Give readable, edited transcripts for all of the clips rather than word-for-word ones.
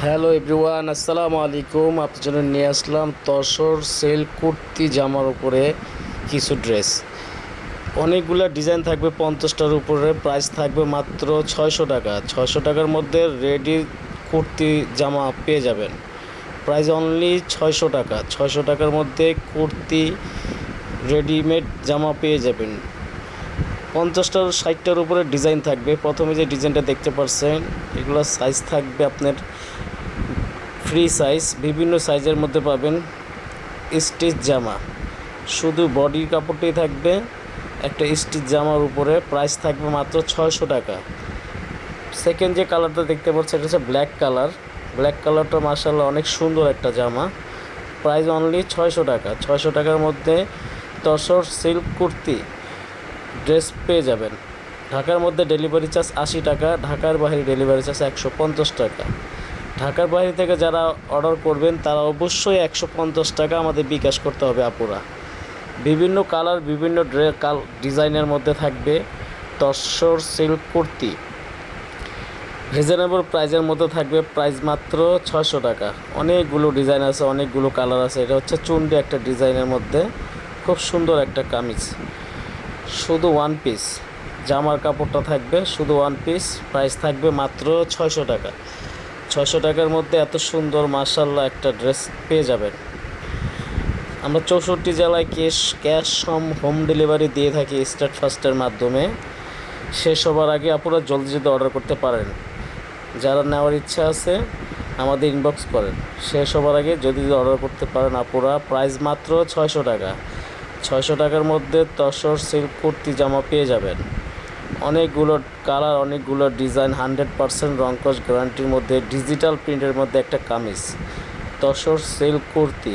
Hello everyone, আসসালামু আলাইকুম। আপনার জন্য নিয়ে আসলাম তসর সেল কুর্তি জামার উপরে কিছু ড্রেস। অনেকগুলো ডিজাইন থাকবে, 50টার উপরে। প্রাইস থাকবে মাত্র 600 টাকা। 600 টাকার মধ্যে রেডি কুর্তি জামা পেয়ে যাবেন। প্রাইস অনলি 600 টাকা। 600 টাকার মধ্যে কুর্তি রেডিমেড জামা পেয়ে যাবেন। 50টার 60টার উপরে ডিজাইন থাকবে। প্রথমে যে ডিজাইনটা দেখতে পাচ্ছেন, এগুলো সাইজ থাকবে আপনার ফ্রি সাইজ। বিভিন্ন সাইজের মধ্যে পাবেন স্টিচ জামা। শুধু বডির কাপড়টাই থাকবে একটা স্টিচ জামার উপরে। প্রাইস থাকবে মাত্র 600 টাকা। সেকেন্ড যে কালারটা দেখতে পাচ্ছেন, এটা হচ্ছে ব্ল্যাক কালার। ব্ল্যাক কালারটা মাশাআল্লাহ অনেক সুন্দর একটা জামা। প্রাইস অনলি 600 টাকা। 600 টাকার মধ্যে তসর সিল্ক কুর্তি ড্রেস পেয়ে যাবেন। ঢাকার মধ্যে ডেলিভারি চার্জ 80 টাকা। ঢাকার বাইরে ডেলিভারি চার্জ 150 টাকা। ঢাকার বাইরে থেকে যারা অর্ডার করবেন তারা অবশ্যই 150 টাকা আমাদের বিকাশ করতে হবে আপুরা। বিভিন্ন কালার, বিভিন্ন ডিজাইনের মধ্যে থাকবে তসর সিল্ক কুর্তি। রিজনেবল প্রাইজের মধ্যে থাকবে। প্রাইস মাত্র 600 টাকা। অনেকগুলো ডিজাইন আছে, অনেকগুলো কালার আছে। এটা হচ্ছে চুন্ডি একটা ডিজাইনের মধ্যে, খুব সুন্দর একটা কামিজ। শুধু ওয়ান পিস জামার কাপড়টা থাকবে, শুধু ওয়ান পিস। প্রাইস থাকবে মাত্র 600 টাকা। 600 টাকার মধ্যে এত সুন্দর মাশাআল্লাহ একটা ড্রেস পেয়ে যাবেন। আমরা 64 জেলায় ক্যাশ হোম ডেলিভারি দিয়ে থাকি স্টার্ট ফার্স্টের মাধ্যমে। শেষ হবার আগে আপনারা জলদি জলদি অর্ডার করতে পারেন। যারা নেওয়ার ইচ্ছা আছে আমাদের ইনবক্স করেন। শেষ হবার আগে যদি অর্ডার করতে পারেন আপুরা। প্রাইস মাত্র 600 টাকা। 600 টাকার মধ্যে তসর সিল্ক কুর্তি জামা পেয়ে যাবেন। অনেকগুলো কালার, অনেকগুলো ডিজাইন, 100% রংকশ গ্যারান্টির মধ্যে ডিজিটাল প্রিন্টের মধ্যে একটা kameez tussar silk kurti.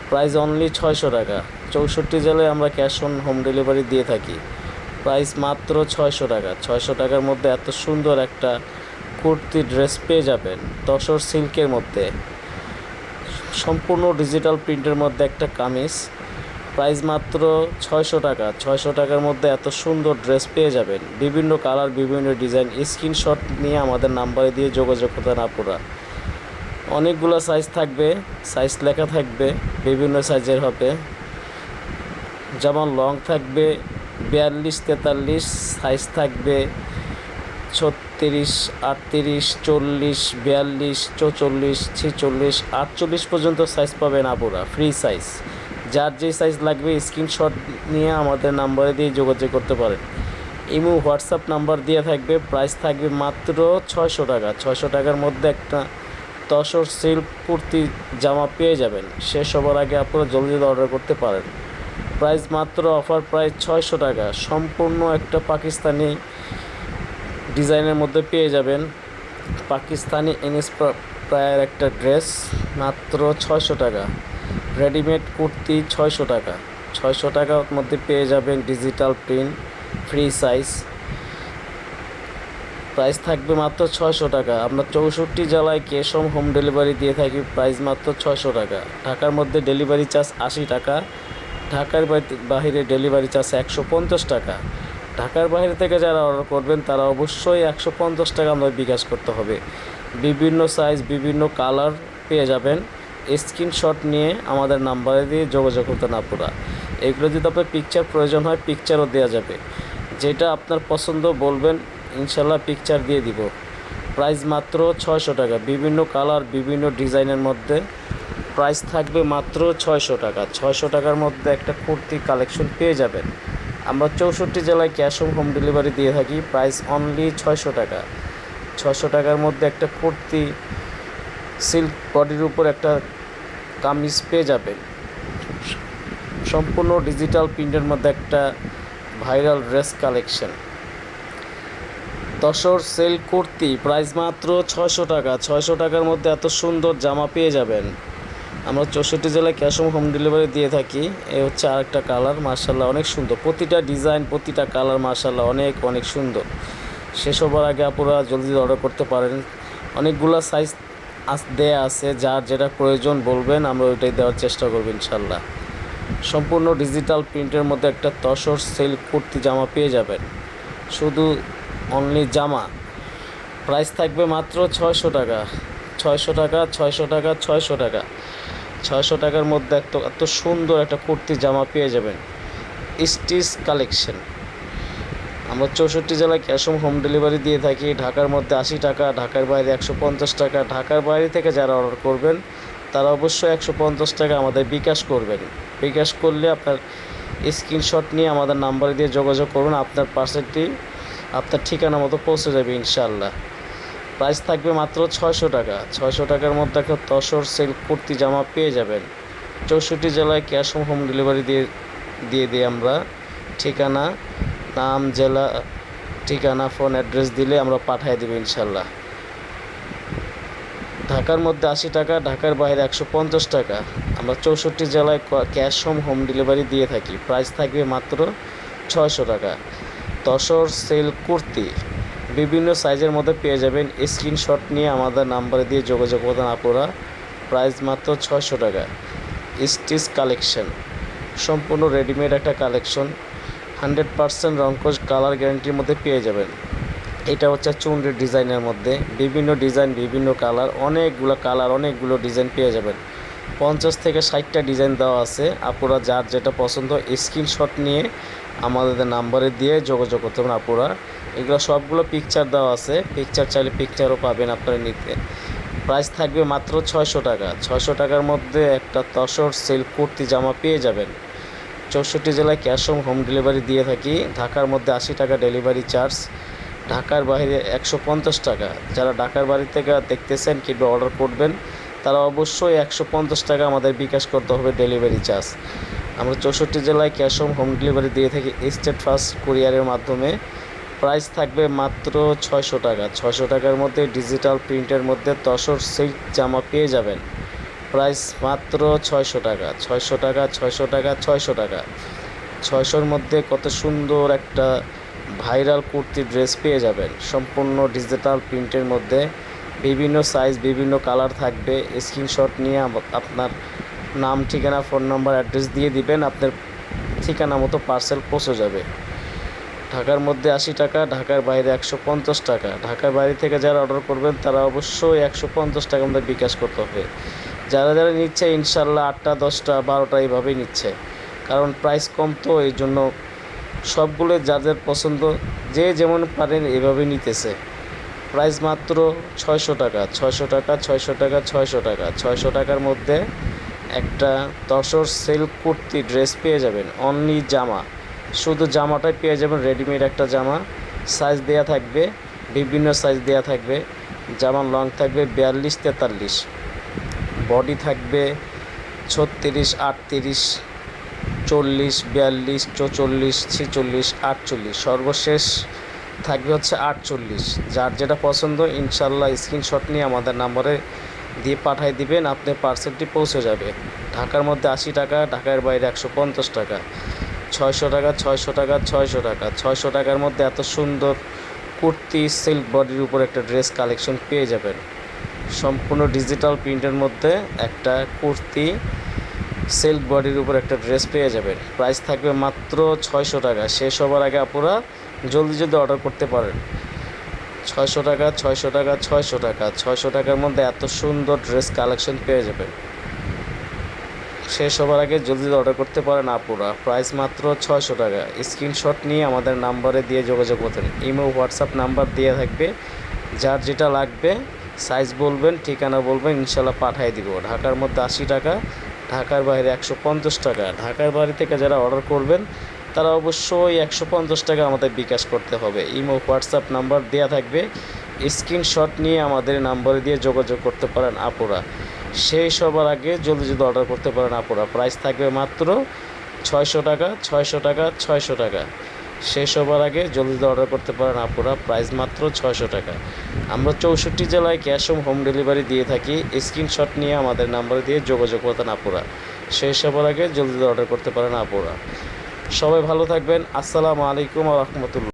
Price only 600 টাকা। 64 জেলায় আমরা ক্যাশ অন হোম ডেলিভারি দিয়ে থাকি। প্রাইস মাত্র 600 টাকা। 600 টাকার মধ্যে এত সুন্দর একটা কুর্তি ড্রেস পেয়ে যাবেন তসর সিল্কের মধ্যে। সম্পূর্ণ ডিজিটাল প্রিন্টের মধ্যে একটা কামিজ। প্রাইস মাত্র 600 টাকা। 600 টাকার মধ্যে এত সুন্দর ড্রেস পেয়ে যাবেন। বিভিন্ন কালার, বিভিন্ন ডিজাইন। স্ক্রিনশট নিয়ে আমাদের নাম্বারে দিয়ে যোগাযোগ করতেন আপুরা। অনেকগুলো সাইজ থাকবে, সাইজ লেখা থাকবে, বিভিন্ন সাইজের হবে। যেমন লং থাকবে 42, 43, সাইজ থাকবে 36, 38, 40, 42, 44, 46, 48 পর্যন্ত সাইজ পাবেন আপুরা, ফ্রি সাইজ। যার যে সাইজ লাগবে স্ক্রিনশট নিয়ে আমাদের নাম্বারে দিয়ে যোগাযোগ করতে পারেন। ইমো, হোয়াটসঅ্যাপ নাম্বার দিয়ে থাকবে। প্রাইস থাকবে মাত্র 600 টাকা। 600 টাকার মধ্যে একটা তসর সিল্ক কুর্তি জামা পেয়ে যাবেন। শেষ হবার আগে আপনারা জলদি অর্ডার করতে পারেন। প্রাইস মাত্র অফার প্রাইস 600 টাকা। সম্পূর্ণ একটা পাকিস্তানি ডিজাইনের মধ্যে পেয়ে যাবেন। পাকিস্তানি ইন্সপায়ার একটা ড্রেস মাত্র 600 টাকা। রেডিমেড কুর্তি 600 টাকা। 600 টাকার মধ্যে পেয়ে যাবেন digital print, free size. Price থাকবে মাত্র 600 টাকা। আমরা 64 জেলায় ক্যাশ অন হোম ডেলিভারি দিয়ে থাকি। প্রাইস মাত্র 600 টাকা। ঢাকার মধ্যে ডেলিভারি চার্জ 80 টাকা। ঢাকার বাইরে ডেলিভারি চার্জ 150 টাকা। ঢাকার বাইরে থেকে যারা অর্ডার করবেন তারা অবশ্যই 150 টাকা আমাদের বিকাশ করতে হবে। বিভিন্ন সাইজ, বিভিন্ন কালার পেয়ে যাবেন। স্ক্রিনশট নিয়ে আমাদের নাম্বারে দিয়ে যোগাযোগ করতেন আপুরা। এগুলো যদি আপনার পিকচার প্রয়োজন হয়, পিকচারও দেওয়া যাবে। যেটা আপনার পছন্দ বলবেন, ইনশাল্লাহ পিকচার দিয়ে দিব। প্রাইস মাত্র 600 টাকা। বিভিন্ন কালার, বিভিন্ন ডিজাইনের মধ্যে প্রাইস থাকবে মাত্র 600 টাকা। 600 টাকার মধ্যে একটা কুর্তি কালেকশন পেয়ে যাবেন। আমরা 64 জেলায় ক্যাশ অন হোম ডেলিভারি দিয়ে থাকি। প্রাইস অনলি 600 টাকা। 600 টাকার মধ্যে একটা কুর্তি সিল্ক বডির উপর একটা কামিজ পেয়ে যাবেন। সম্পূর্ণ ডিজিটাল প্রিন্টের মধ্যে একটা ভাইরাল ড্রেস কালেকশন তসর সেল কুর্তি। প্রাইস মাত্র 600 টাকা। 600 টাকার মধ্যে এত সুন্দর জামা পেয়ে যাবেন। আমরা 64 জেলায় ক্যাশ অন হোম ডেলিভারি দিয়ে থাকি। এ হচ্ছে আরেকটা কালার, মার্শাল্লাহ অনেক সুন্দর। প্রতিটা ডিজাইন, প্রতিটা কালার মার্শাল্লাহ অনেক অনেক সুন্দর। শেষ হবার আগে আপনারা জলদি অর্ডার করতে পারেন। অনেকগুলো সাইজ দেয়া আছে, যার যেটা প্রয়োজন বলবেন, আমরা ওইটাই দেওয়ার চেষ্টা করব ইনশাল্লাহ। সম্পূর্ণ ডিজিটাল প্রিন্টের মধ্যে একটা তসর সিল্ক কুর্তি জামা পেয়ে যাবেন। শুধু অনলি জামা। প্রাইস থাকবে মাত্র 600 টাকা। 600 টাকা, 600 টাকা, 600 টাকা। 600 টাকার মধ্যে এত সুন্দর একটা কুর্তি জামা পেয়ে যাবেন। Stitch collection. আমরা 64 জেলায় ক্যাশ অন হোম ডেলিভারি দিয়ে থাকি। ঢাকার মধ্যে 80 টাকা, ঢাকার বাইরে 150 টাকা। ঢাকার বাইরে থেকে যারা অর্ডার করবেন তারা অবশ্যই 150 টাকা আমাদের বিকাশ করবেন। বিকাশ করলে আপনার স্ক্রিনশট নিয়ে আমাদের নাম্বারে দিয়ে যোগাযোগ করবেন, আপনার পার্সেলটি আপনার ঠিকানা মতো পৌঁছে যাবে ইনশাআল্লাহ। প্রাইস থাকবে মাত্র 600 টাকা। 600 টাকার মধ্যে একটা তসর সিল্ক কুর্তি জামা পেয়ে যাবেন। 64 জেলায় ক্যাশ অন হোম ডেলিভারি দিয়ে দিই আমরা। ঠিকানা, নাম, জেলা, ঠিকানা, ফোন অ্যাড্রেস দিলে আমরা পাঠিয়ে দেব ইনশাআল্লাহ। ঢাকার মধ্যে 80 টাকা, ঢাকার বাইরে 150 টাকা। আমরা 64 জেলায় ক্যাশ অন হোম ডেলিভারি দিয়ে থাকি। প্রাইস থাকবে মাত্র 600 টাকা। তসর সিল্ক কুর্তি বিভিন্ন সাইজের মধ্যে পেয়ে যাবেন। স্ক্রিনশট নিয়ে আমাদের নাম্বারে দিয়ে যোগাযোগ করবেন আপুরা। প্রাইস মাত্র 600 টাকা। স্টিচ কালেকশন, সম্পূর্ণ রেডিমেড একটা কালেকশন। 100% রংকশ কালার গ্যারান্টির মধ্যে পেয়ে যাবেন। এটা হচ্ছে চুনরির ডিজাইনের মধ্যে বিভিন্ন ডিজাইন, বিভিন্ন কালার, অনেকগুলো ডিজাইন পেয়ে যাবেন। 50 থেকে 60টা ডিজাইন দেওয়া আছে। আপুরা যার যেটা পছন্দ স্ক্রিনশট নিয়ে আমাদের নাম্বারে দিয়ে যোগাযোগ করতে পারেন আপুরা। এগুলো সবগুলো পিকচার দেওয়া আছে, পিকচার চাইলে পিকচারও পাবেন আপনারা নিতে। প্রাইস থাকবে মাত্র 600 টাকা। 600 টাকার মধ্যে একটা তসর সিল্ক কুর্তি জামা পেয়ে যাবেন। 64 জেলায় ক্যাশ অন হোম ডেলিভারি দিয়ে থাকি। ঢাকার মধ্যে 80 টাকা ডেলিভারি চার্জ, ঢাকার বাইরে 150 টাকা। যারা ঢাকার বাড়ি থেকে দেখতেছেন কিংবা অর্ডার করবেন তারা অবশ্যই 150 টাকা আমাদের বিকাশ করতে হবে ডেলিভারি চার্জ। আমরা 64 জেলায় ক্যাশ অন হোম ডেলিভারি দিয়ে থাকি স্টেট ফার্স্ট কুরিয়ারের মাধ্যমে। প্রাইস থাকবে মাত্র 600 টাকা। 600 টাকার মধ্যে ডিজিটাল প্রিন্টের মধ্যে তসর সিল্ক জামা পেয়ে যাবেন। প্রাইস মাত্র 600 টাকা। 600 টাকা, 600 টাকা, 600 টাকা। 600-র মধ্যে কত সুন্দর একটা ভাইরাল কুর্তি ড্রেস পেয়ে যাবেন। সম্পূর্ণ ডিজিটাল প্রিন্টের মধ্যে বিভিন্ন সাইজ, বিভিন্ন কালার থাকবে। স্ক্রিনশট নিয়ে আপনার নাম, ঠিকানা, ফোন নাম্বার, অ্যাড্রেস দিয়ে দিবেন, আপনার ঠিকানা মতো পার্সেল পৌঁছে যাবে। ঢাকার মধ্যে 80 টাকা, ঢাকার বাইরে 150 টাকা। ঢাকার বাইরে থেকে যারা অর্ডার করবেন তারা অবশ্যই 150 টাকা আমাদের বিকাশ করতে হবে। যারা নিচ্ছে ইনশাল্লাহ 8টা, 10টা, 12টা এইভাবেই নিচ্ছে, কারণ প্রাইস কম তো, এই জন্য সবগুলো যাদের পছন্দ যে যেমন পারেন এভাবে নিতেছে। প্রাইস মাত্র 600 টাকা। 600 টাকা, 600 টাকা, 600 টাকা। 600 টাকার মধ্যে একটা তসর সিল্ক কুর্তি ড্রেস পেয়ে যাবেন। অনলি জামা, শুধু জামাটাই পেয়ে যাবেন, রেডিমেড একটা জামা। সাইজ দেয়া থাকবে, বিভিন্ন সাইজ দেয়া থাকবে। জামার লং থাকবে 42, 43, বডি থাকবে 36, 38, 40, 42, 44, 46, 48, সর্বশেষ থাকবে হচ্ছে 48। যার যেটা পছন্দ ইনশাল্লাহ স্ক্রিনশট নিয়ে আমাদের নাম্বারে দিয়ে পাঠিয়ে দিবেন, আপনার পার্সেলটি পৌঁছে যাবে। ঢাকার মধ্যে 80 টাকা, ঢাকার বাইরে 150 টাকা। 600 টাকা, 600 টাকা, 600 টাকা। 600 টাকার মধ্যে এত সুন্দর কুর্তি সিল্ক বডির উপর একটা ড্রেস কালেকশন পেয়ে যাবেন। সম্পূর্ণ ডিজিটাল প্রিন্টের মধ্যে একটা কুর্তি সিল্ক বডির উপর একটা ড্রেস পেয়ে যাবেন। প্রাইস থাকবে মাত্র 600 টাকা। শেষ হবার আগে আপনারা জলদি অর্ডার করতে পারেন। 600 টাকা, 600 টাকা, 600 টাকা। 600 টাকার মধ্যে এত সুন্দর ড্রেস কালেকশন পেয়ে যাবেন। শেষ হবার আগে জলদি অর্ডার করতে পারেন আপুরা। প্রাইস মাত্র 600 টাকা। স্ক্রিনশট নিয়ে আমাদের নাম্বারে দিয়ে যোগাযোগ করতেন। ইমো, হোয়াটসঅ্যাপ নাম্বার দেওয়া থাকবে। যার যেটা লাগবে সাইজ বলবেন, ঠিকানা বলবেন, ইনশাল্লাহ পাঠিয়ে দিব। ঢাকার মধ্যে 80 টাকা, ঢাকার বাইরে 150 টাকা। ঢাকার বাইরে থেকে যারা অর্ডার করবেন তারা অবশ্যই 150 টাকা আমাদের বিকাশ করতে হবে। ইমো, হোয়াটসঅ্যাপ নাম্বার দেওয়া থাকবে। স্ক্রিনশট নিয়ে আমাদের নাম্বারে দিয়ে যোগাযোগ করতে পারেন আপুরা। সেই সবার আগে জলদি অর্ডার করতে পারেন আপুরা। প্রাইস থাকবে মাত্র 600 টাকা, 600 টাকা, 600 টাকা। শেষ হবার আগে জলদি অর্ডার করতে পারেন আপুরা। প্রাইস মাত্র 600 টাকা। আমরা 64 জেলায় ক্যাশ অন হোম ডেলিভারি দিয়ে থাকি। স্ক্রিনশট নিয়ে আমাদের নাম্বারে দিয়ে যোগাযোগ করতেন আপুরা। শেষ হবার আগে জলদি অর্ডার করতে পারেন আপুরা। সবাই ভালো থাকবেন। আসসালামু আলাইকুম ওয়া রাহমাতুল্লাহ।